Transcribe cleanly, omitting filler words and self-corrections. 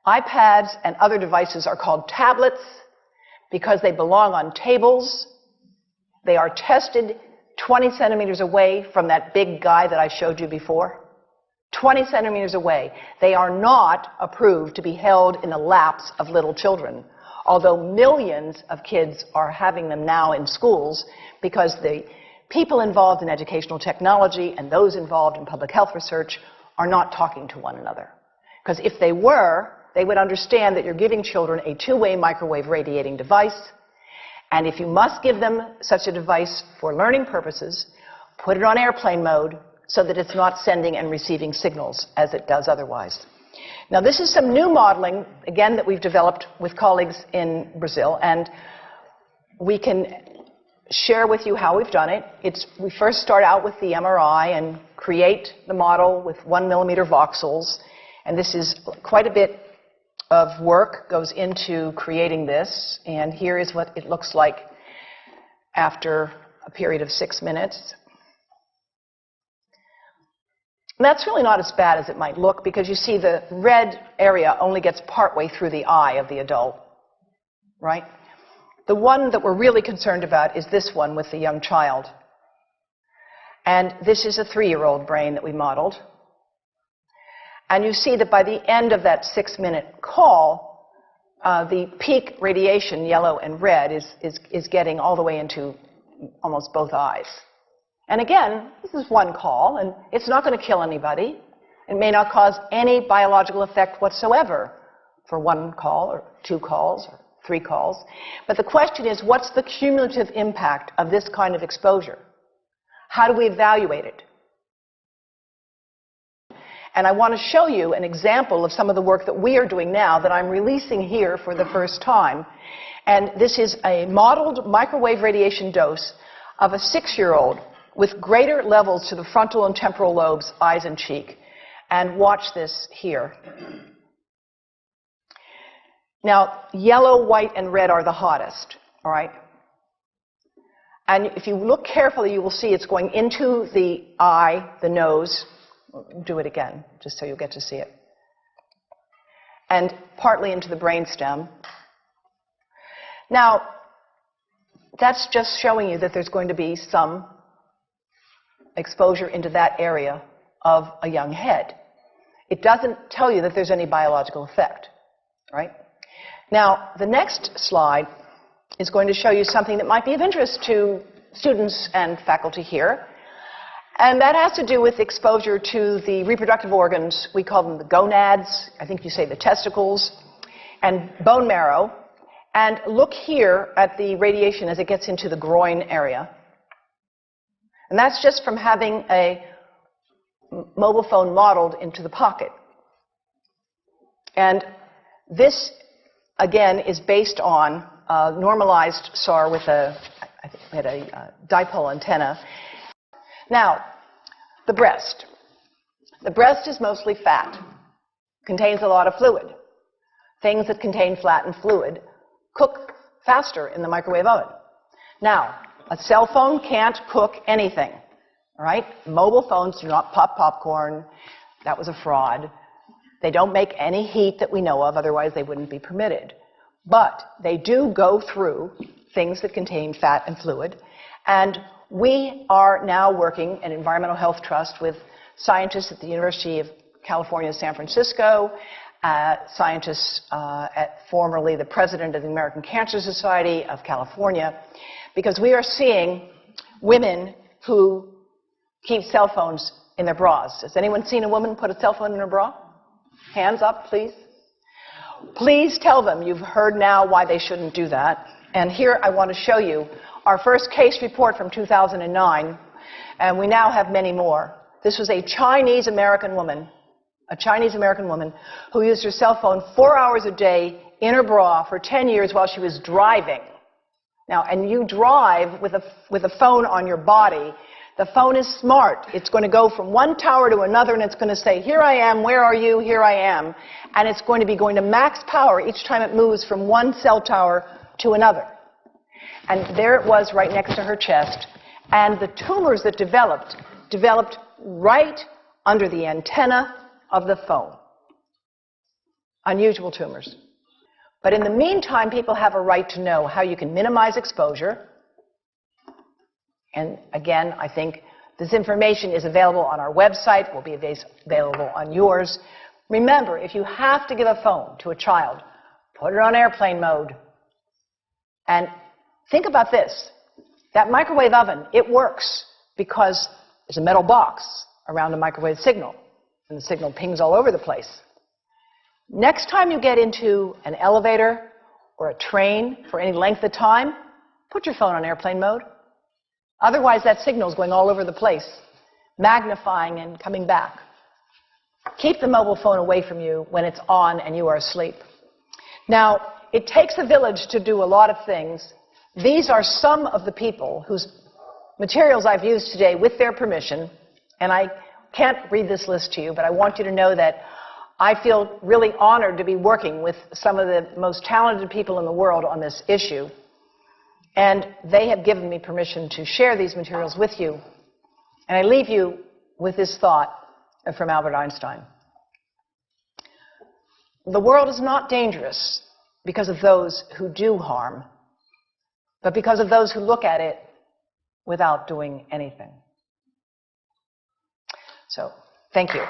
iPads and other devices are called tablets because they belong on tables. They are tested 20 centimeters away from that big guy that I showed you before. 20 centimeters away. They are not approved to be held in the laps of little children, although millions of kids are having them now in schools because the people involved in educational technology and those involved in public health research are not talking to one another. Because if they were, they would understand that you're giving children a two-way microwave radiating device, and if you must give them such a device for learning purposes, put it on airplane mode so that it's not sending and receiving signals as it does otherwise. Now, this is some new modeling, again, that we've developed with colleagues in Brazil, and we can share with you how we've done it. We first start out with the MRI and create the model with 1 millimeter voxels, and this is quite a bit of work goes into creating this, and here is what it looks like after a period of 6 minutes. And that's really not as bad as it might look because you see the red area only gets partway through the eye of the adult, right? The one that we're really concerned about is this one with the young child. And this is a 3-year-old brain that we modeled. And you see that by the end of that 6-minute call, the peak radiation, yellow and red, is getting all the way into almost both eyes. And again, this is one call, and it's not going to kill anybody. It may not cause any biological effect whatsoever for 1 call or 2 calls or 3 calls. But the question is, what's the cumulative impact of this kind of exposure? How do we evaluate it? And I want to show you an example of some of the work that we are doing now that I'm releasing here for the first time. And this is a modeled microwave radiation dose of a 6-year-old with greater levels to the frontal and temporal lobes, eyes and cheek. And watch this here. Now, yellow, white, and red are the hottest, all right? And if you look carefully, you will see it's going into the eye, the nose. Do it again, just so you'll get to see it. And partly into the brainstem. Now, that's just showing you that there's going to be some exposure into that area of a young head. It doesn't tell you that there's any biological effect, right? Now, the next slide is going to show you something that might be of interest to students and faculty here. And that has to do with exposure to the reproductive organs. We call them the gonads. I think you say the testicles. And bone marrow. And look here at the radiation as it gets into the groin area. And that's just from having a mobile phone modeled into the pocket. And this, again, is based on a normalized SAR with I think we had a dipole antenna. Now, the breast. The breast is mostly fat, contains a lot of fluid. Things that contain fat and fluid cook faster in the microwave oven. Now, a cell phone can't cook anything, all right? Mobile phones do not pop popcorn. That was a fraud. They don't make any heat that we know of, otherwise they wouldn't be permitted. But they do go through things that contain fat and fluid. And we are now working at Environmental Health Trust with scientists at the University of California, San Francisco, scientists at formerly the president of the American Cancer Society of California, because we are seeing women who keep cell phones in their bras. Has anyone seen a woman put a cell phone in her bra? Hands up, please. Please tell them you've heard now why they shouldn't do that. And here I want to show you our first case report from 2009, and we now have many more. This was a Chinese-American woman who used her cell phone 4 hours a day in her bra for 10 years while she was driving. Now, and you drive with a phone on your body. The phone is smart. It's going to go from one tower to another, and it's going to say, here I am, where are you, here I am. And it's going to be going to max power each time it moves from one cell tower to another. And there it was right next to her chest. And the tumors that developed right under the antenna of the phone. unusual tumors. But in the meantime, people have a right to know how you can minimize exposure. And again, I think this information is available on our website, will be available on yours. Remember, if you have to give a phone to a child, put it on airplane mode. And think about this. That microwave oven, it works because there's a metal box around the microwave signal, and the signal pings all over the place. Next time you get into an elevator or a train for any length of time, put your phone on airplane mode. Otherwise, that signal is going all over the place, magnifying and coming back. Keep the mobile phone away from you when it's on and you are asleep. Now, it takes a village to do a lot of things. These are some of the people whose materials I've used today with their permission, and I can't read this list to you, but I want you to know that I feel really honored to be working with some of the most talented people in the world on this issue. And they have given me permission to share these materials with you. And I leave you with this thought from Albert Einstein. The world is not dangerous because of those who do harm, but because of those who look at it without doing anything. So, thank you.